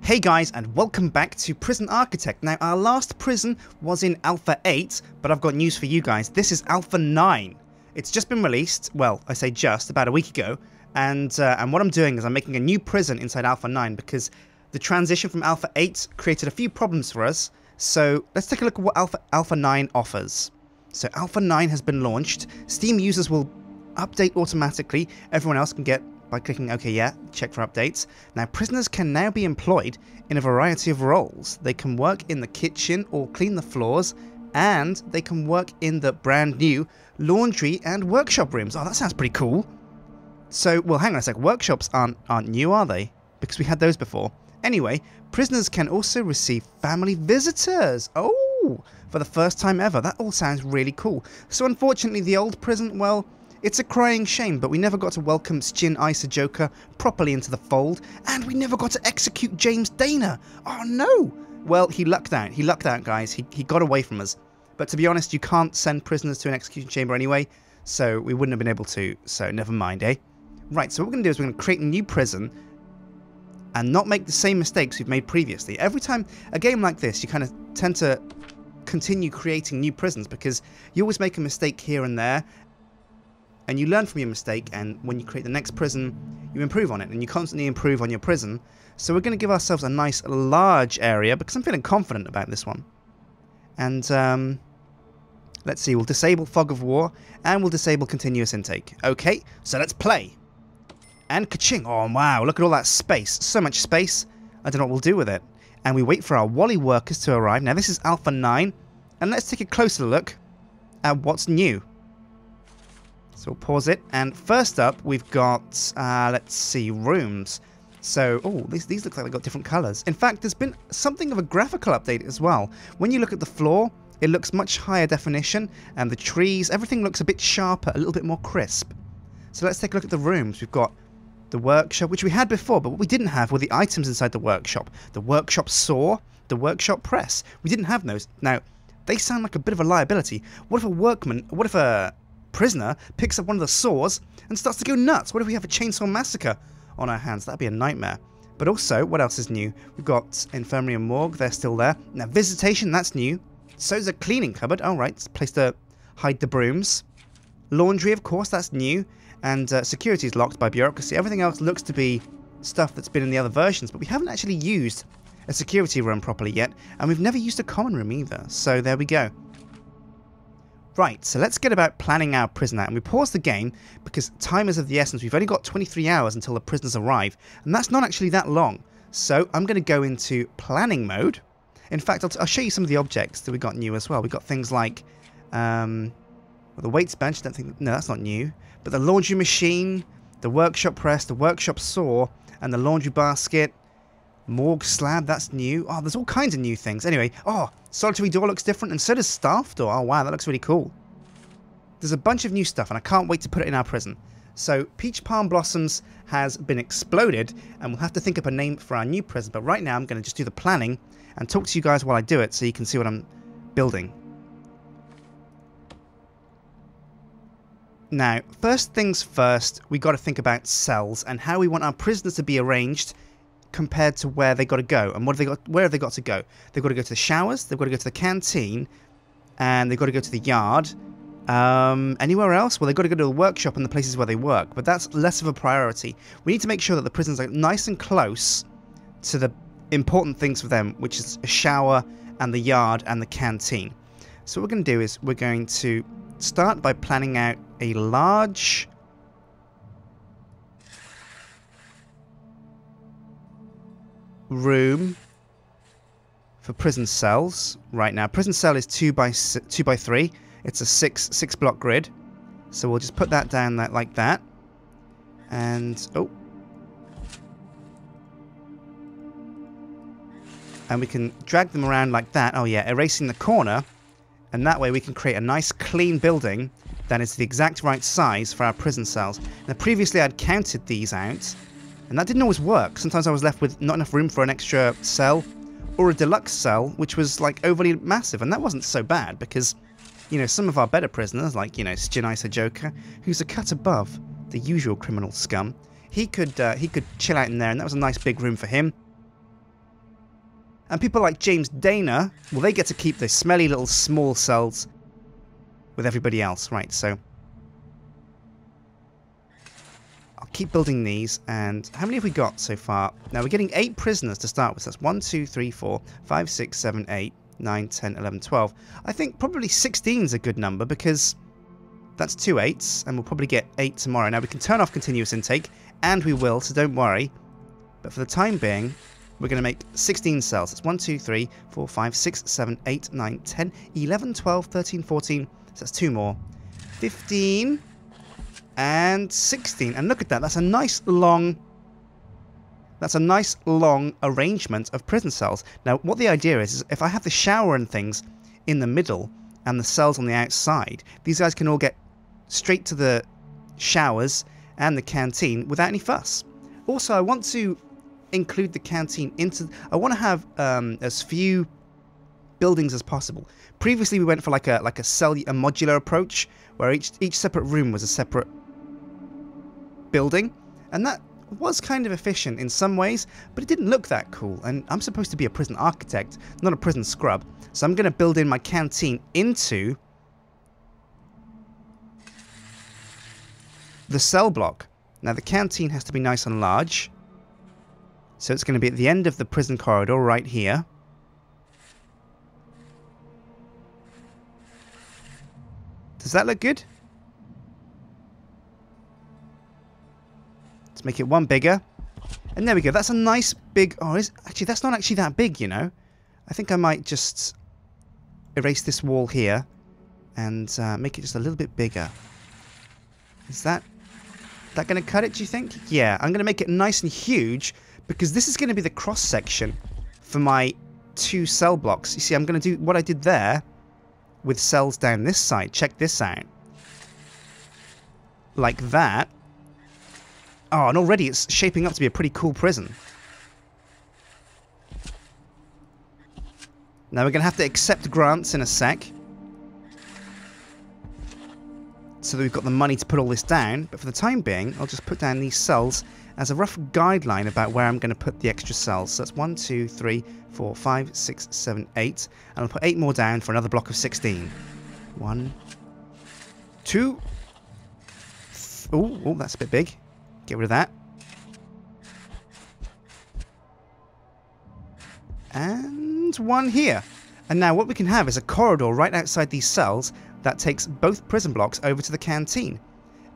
Hey guys, and welcome back to Prison Architect. Now, our last prison was in Alpha 8, but I've got news for you guys. This is Alpha 9. It's just been released, well, I say just, about a week ago, and what I'm doing is I'm making a new prison inside Alpha 9 because the transition from Alpha 8 created a few problems for us. So let's take a look at what Alpha 9 offers. So Alpha 9 has been launched. Steam users will update automatically. Everyone else can get by clicking OK, yeah, check for updates. Now, prisoners can now be employed in a variety of roles. They can work in the kitchen or clean the floors, and they can work in the brand new laundry and workshop rooms. Oh, that sounds pretty cool. So, well, hang on a sec. Workshops aren't new, are they? Because we had those before. Anyway, prisoners can also receive family visitors. Oh, for the first time ever. That all sounds really cool. So, unfortunately, the old prison, well, it's a crying shame, but we never got to welcome Sjin Joker properly into the fold, and we never got to execute James Dana. Oh no! Well, he lucked out. He lucked out, guys. He got away from us. But to be honest, you can't send prisoners to an execution chamber anyway, so we wouldn't have been able to, so never mind, eh? Right, so what we're going to do is we're going to create a new prison and not make the same mistakes we've made previously. Every time a game like this, you kind of tend to continue creating new prisons because you always make a mistake here and there, and you learn from your mistake, and when you create the next prison, you improve on it, and you constantly improve on your prison. So we're going to give ourselves a nice large area, because I'm feeling confident about this one. And, let's see, we'll disable Fog of War, and we'll disable Continuous Intake. Okay, so let's play. And ka-ching! Oh, wow, look at all that space. So much space. I don't know what we'll do with it. And we wait for our Wally workers to arrive. Now, this is Alpha 9, and let's take a closer look at what's new. So we'll pause it, and first up we've got, let's see, rooms. So, oh, these look like they've got different colours. In fact, there's been something of a graphical update as well. When you look at the floor, it looks much higher definition, and the trees, everything looks a bit sharper, a little bit more crisp. So let's take a look at the rooms. We've got the workshop, which we had before, but what we didn't have were the items inside the workshop. The workshop saw, the workshop press. We didn't have those. Now, they sound like a bit of a liability. What if a prisoner picks up one of the saws and starts to go nuts? What if we have a chainsaw massacre on our hands? That'd be a nightmare. But also, what else is new? We've got infirmary and morgue, they're still there. Now, visitation, that's new. So's a cleaning cupboard. Oh, right, it's a place to hide the brooms. Laundry, of course, that's new. And security is locked by bureaucracy. Everything else looks to be stuff that's been in the other versions, but we haven't actually used a security room properly yet, and we've never used a common room either. So there we go. Right, so let's get about planning our prison out, and we pause the game because time is of the essence. We've only got 23 hours until the prisoners arrive, and that's not actually that long. So I'm going to go into planning mode. In fact, I'll show you some of the objects that we got new as well. We got things like well, the weights bench. Don't think, no, that's not new. But the laundry machine, the workshop press, the workshop saw, and the laundry basket. Morgue slab, that's new. Oh, there's all kinds of new things. Anyway, oh, solitary door looks different, and so does staff door. Oh, wow, that looks really cool. There's a bunch of new stuff, and I can't wait to put it in our prison. So, Peach Palm Blossoms has been exploded, and we'll have to think up a name for our new prison. But right now, I'm going to just do the planning and talk to you guys while I do it so you can see what I'm building. Now, first things first, we got to think about cells and how we want our prisoners to be arranged compared to where they got to go. And where have they got to go? They've got to go to the showers, they've got to go to the canteen, and they've got to go to the yard. Anywhere else? Well, they've got to go to the workshop and the places where they work, but that's less of a priority. We need to make sure that the prisons are nice and close to the important things for them, which is a shower and the yard and the canteen. So what we're going to do is we're going to start by planning out a large room for prison cells. Right now, prison cell is 2 by 3. It's a six block grid. So we'll just put that down like that. And oh, and we can drag them around like that. Oh yeah, erasing the corner, and that way we can create a nice clean building that is the exact right size for our prison cells. Now previously I'd counted these out, and that didn't always work. Sometimes I was left with not enough room for an extra cell, or a deluxe cell, which was like overly massive, and that wasn't so bad because, you know, some of our better prisoners, like, you know, Sjin Joker, who's a cut above the usual criminal scum, he could chill out in there, and that was a nice big room for him. And people like James Dana, well, they get to keep the smelly little small cells with everybody else. Right, so I'll keep building these. And how many have we got so far? Now, we're getting 8 prisoners to start with. So that's 1, 2, 3, 4, 5, 6, 7, 8, 9, 10, 11, 12. I think probably 16 is a good number because that's 2 8s, and we'll probably get 8 tomorrow. Now, we can turn off continuous intake, and we will, so don't worry. But for the time being, we're going to make 16 cells. That's 1, 2, 3, 4, 5, 6, 7, 8, 9, 10, 11, 12, 13, 14. So that's 2 more. 15 and 16. And look at that. That's a nice long arrangement of prison cells. Now, what the idea is if I have the shower and things in the middle and the cells on the outside, these guys can all get straight to the showers and the canteen without any fuss. Also, I want to include the canteen into... I want to have as few buildings as possible. Previously, we went for like a modular approach, where each separate room was a separate building, and that was kind of efficient in some ways, but it didn't look that cool. And I'm supposed to be a prison architect, not a prison scrub, so I'm going to build in my canteen into the cell block. Now, the canteen has to be nice and large. So it's going to be at the end of the prison corridor right here. Does that look good? Let's make it one bigger. And there we go. That's a nice big... Oh, actually, that's not actually that big, you know. I think I might just erase this wall here and make it just a little bit bigger. Is that going to cut it, do you think? Yeah, I'm going to make it nice and huge, because this is going to be the cross-section for my 2 cell blocks. You see, I'm going to do what I did there with cells down this side. Check this out. Like that. Oh, and already it's shaping up to be a pretty cool prison. Now we're going to have to accept grants in a sec, so that we've got the money to put all this down. But for the time being, I'll just put down these cells as a rough guideline about where I'm going to put the extra cells. So that's 1, 2, 3, 4, 5, 6, 7, 8. And I'll put 8 more down for another block of 16. 1, 2. Oh, that's a bit big. Get rid of that. And 1 here. And now what we can have is a corridor right outside these cells that takes both prison blocks over to the canteen.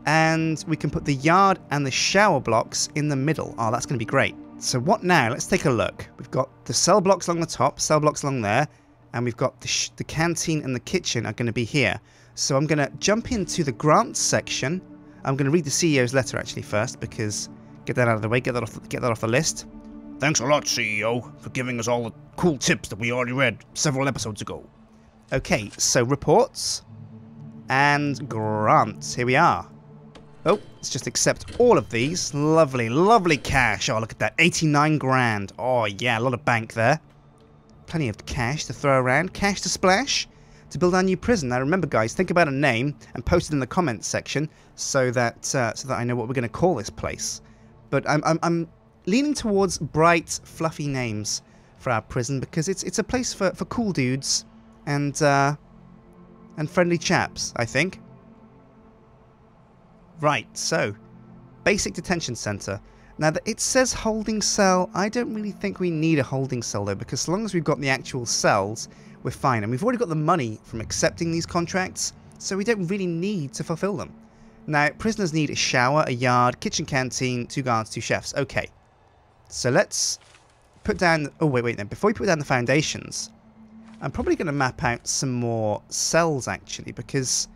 And we can put the yard and the shower blocks in the middle. Oh, that's going to be great. So what now? Let's take a look. We've got the cell blocks along the top, cell blocks along there, and we've got the canteen and the kitchen are going to be here. So I'm going to jump into the grants section. I'm going to read the CEO's letter actually first, because get that out of the way, get that off the list. Thanks a lot, CEO, for giving us all the cool tips that we already read several episodes ago. Okay, so reports and grants. Here we are. Oh, let's just accept all of these. Lovely, lovely cash. Oh, look at that. 89 grand. Oh, yeah, a lot of bank there. Plenty of cash to throw around. Cash to splash to build our new prison. Now, remember, guys, think about a name and post it in the comments section so that I know what we're going to call this place. But I'm leaning towards bright, fluffy names for our prison, because it's a place for cool dudes and friendly chaps, I think. Right, so basic detention center. Now, it says holding cell. I don't really think we need a holding cell, though, because as long as we've got the actual cells, we're fine. And we've already got the money from accepting these contracts, so we don't really need to fulfill them. Now, prisoners need a shower, a yard, kitchen canteen, 2 guards, 2 chefs. Okay, so let's put down... Oh, wait, no. Before we put down the foundations, I'm probably going to map out some more cells, actually, because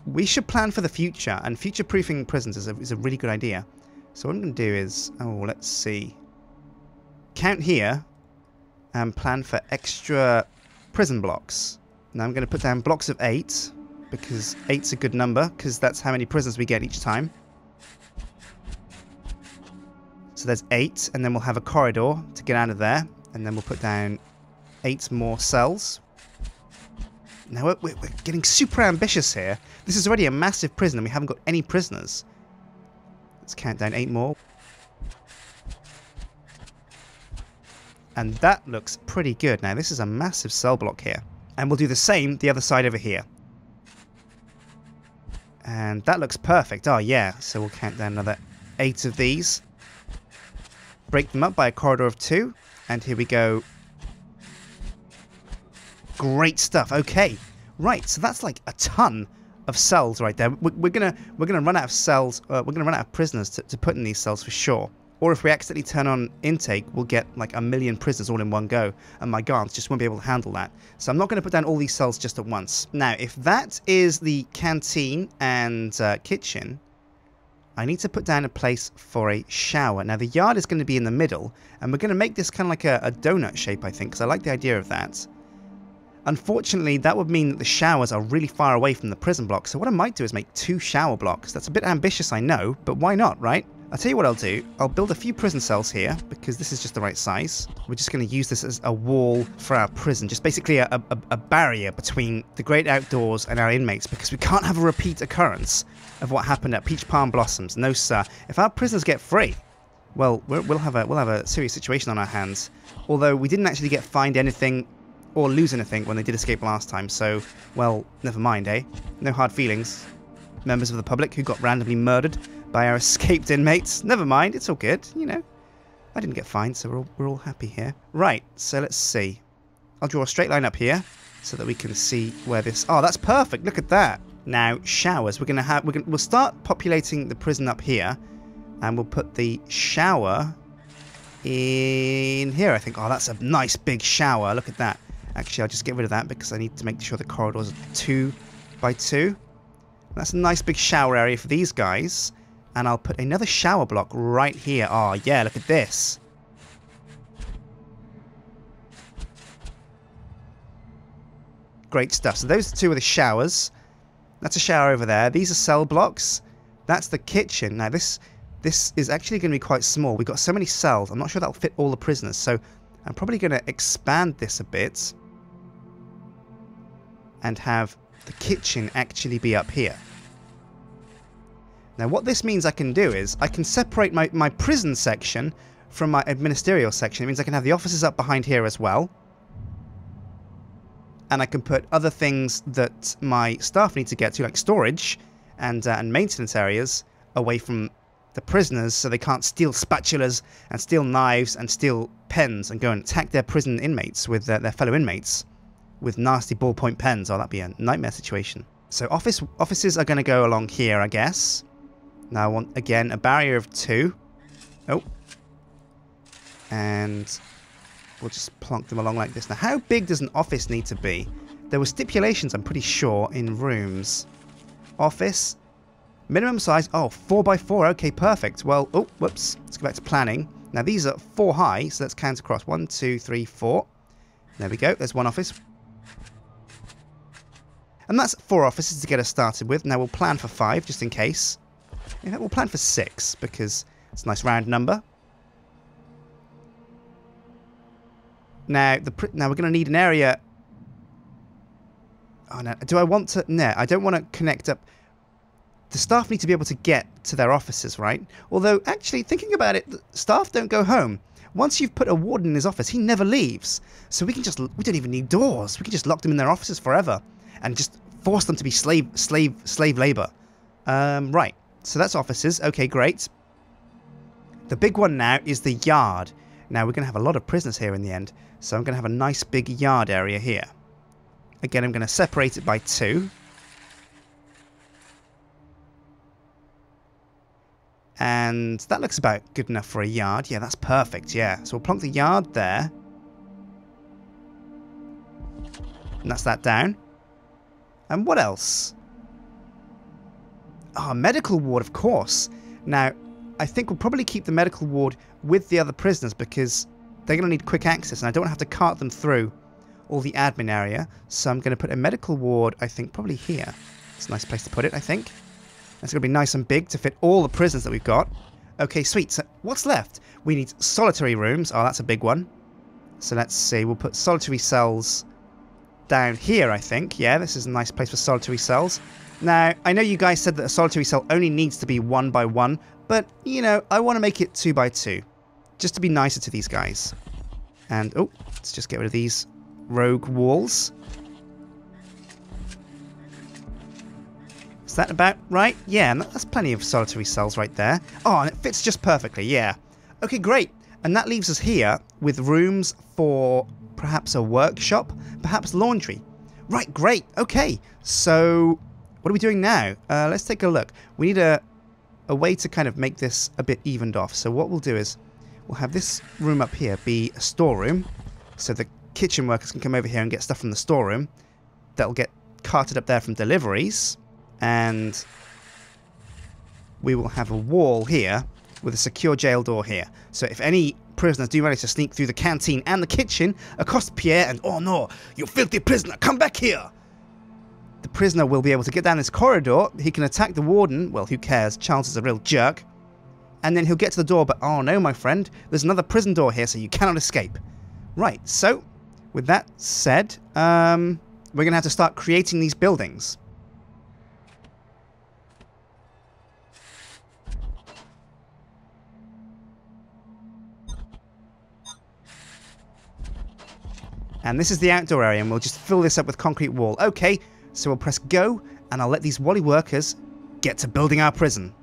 we should plan for the future, and future-proofing prisons is a really good idea. So what I'm going to do is... Oh, let's see. Count here, and plan for extra prison blocks. Now I'm going to put down blocks of 8, because 8's a good number, because that's how many prisoners we get each time. So there's 8, and then we'll have a corridor to get out of there, and then we'll put down 8 more cells. Now we're getting super ambitious here. This is already a massive prison, and we haven't got any prisoners. Let's count down 8 more. And that looks pretty good. Now, this is a massive cell block here. And we'll do the same the other side over here. And that looks perfect. Oh, yeah. So we'll count down another 8 of these. Break them up by a corridor of 2. And here we go. Great stuff. Okay. Right. So that's like a ton of cells right there. We're gonna run out of cells. We're gonna run out of prisoners to put in these cells for sure. Or if we accidentally turn on intake, we'll get like 1,000,000 prisoners all in one go, and my guards just won't be able to handle that. So I'm not going to put down all these cells just at once. Now, if that is the canteen and kitchen, I need to put down a place for a shower. Now, the yard is going to be in the middle, and we're going to make this kind of like a donut shape, I think, because I like the idea of that. Unfortunately, that would mean that the showers are really far away from the prison block, so what I might do is make 2 shower blocks. That's a bit ambitious, I know, but why not, right? I'll tell you what I'll do. I'll build a few prison cells here, because this is just the right size. We're just going to use this as a wall for our prison, just basically a barrier between the great outdoors and our inmates, because we can't have a repeat occurrence of what happened at Peach Palm Blossoms. No, sir. If our prisoners get free, well, we'll have a serious situation on our hands. Although we didn't actually get fined anything or lose anything when they did escape last time, so, well, never mind, eh? No hard feelings. Members of the public who got randomly murdered by our escaped inmates. Never mind, it's all good, you know. I didn't get fined, so we're all happy here. Right, so let's see. I'll draw a straight line up here so that we can see where this... Oh, that's perfect, look at that. Now, showers. We'll start populating the prison up here, and we'll put the shower in here, I think. Oh, that's a nice big shower, look at that. Actually, I'll just get rid of that because I need to make sure the corridors are 2 by 2. That's a nice big shower area for these guys. And I'll put another shower block right here. Oh, yeah, look at this. Great stuff. So those 2 are the showers. That's a shower over there. These are cell blocks. That's the kitchen. Now, this is actually going to be quite small. We've got so many cells. I'm not sure that'll fit all the prisoners. So I'm probably going to expand this a bit and have the kitchen actually be up here. Now, what this means I can do is I can separate my prison section from my administerial section. It means I can have the offices up behind here as well. And I can put other things that my staff need to get to, like storage and maintenance areas, away from the prisoners so they can't steal spatulas and steal knives and steal pens and go and attack their prison inmates with their fellow inmates with nasty ballpoint pens. Oh, that'd be a nightmare situation. So offices are going to go along here, I guess. Now I want, again, a barrier of 2. Oh. And we'll just plonk them along like this. Now, how big does an office need to be? There were stipulations, I'm pretty sure, in rooms. Office. Minimum size. Oh, 4 by 4. Okay, perfect. Well, oh, whoops. Let's go back to planning. Now, these are 4 high, so let's count across. 1, 2, 3, 4. There we go. There's 1 office. And that's 4 offices to get us started with. Now, we'll plan for 5, just in case. In fact, we'll plan for 6, because it's a nice round number. Now, we're going to need an area... Oh, no. Do I want to... No, I don't want to connect up... The staff need to be able to get to their offices, right? Although, actually, thinking about it, staff don't go home. Once you've put a warden in his office, he never leaves. So we don't even need doors. We can just lock them in their offices forever and just force them to be slave labor. Right. So that's offices. Okay, great. The big one now is the yard. Now, we're going to have a lot of prisoners here in the end. So I'm going to have a nice big yard area here. Again, I'm going to separate it by 2. And that looks about good enough for a yard. Yeah, that's perfect, yeah. So we'll plonk the yard there. And that's that down. And what else? Oh, medical ward, of course. Now, I think we'll probably keep the medical ward with the other prisoners because they're going to need quick access and I don't want to have to cart them through all the admin area. So I'm going to put a medical ward, I think, probably here. It's a nice place to put it, I think. It's going to be nice and big to fit all the prisoners that we've got. Okay, sweet. So what's left? We need solitary rooms. Oh, that's a big one. So let's see. We'll put solitary cells down here, I think. Yeah, this is a nice place for solitary cells. Now, I know you guys said that a solitary cell only needs to be 1 by 1, but, you know, I want to make it 2 by 2, just to be nicer to these guys. And, oh, let's just get rid of these rogue walls. Is that about right? Yeah, and that's plenty of solitary cells right there. Oh, and it fits just perfectly, yeah. Okay, great. And that leaves us here with rooms for perhaps a workshop, perhaps laundry. Right, great. Okay, so what are we doing now? Let's take a look. We need a way to kind of make this a bit evened off. So what we'll do is we'll have this room up here be a storeroom, so the kitchen workers can come over here and get stuff from the storeroom. That'll get carted up there from deliveries, and we will have a wall here with a secure jail door here. So if any prisoners do manage to sneak through the canteen and the kitchen, accost Pierre and, Oh no, you filthy prisoner, come back here! the prisoner will be able to get down this corridor. He can attack the warden. Well, who cares? Charles is a real jerk. And then he'll get to the door, but oh no, my friend, there's another prison door here, so you cannot escape. Right, so with that said, we're going to have to start creating these buildings. And this is the outdoor area, and we'll just fill this up with concrete wall. Okay, so we'll press go, and I'll let these Wally workers get to building our prison.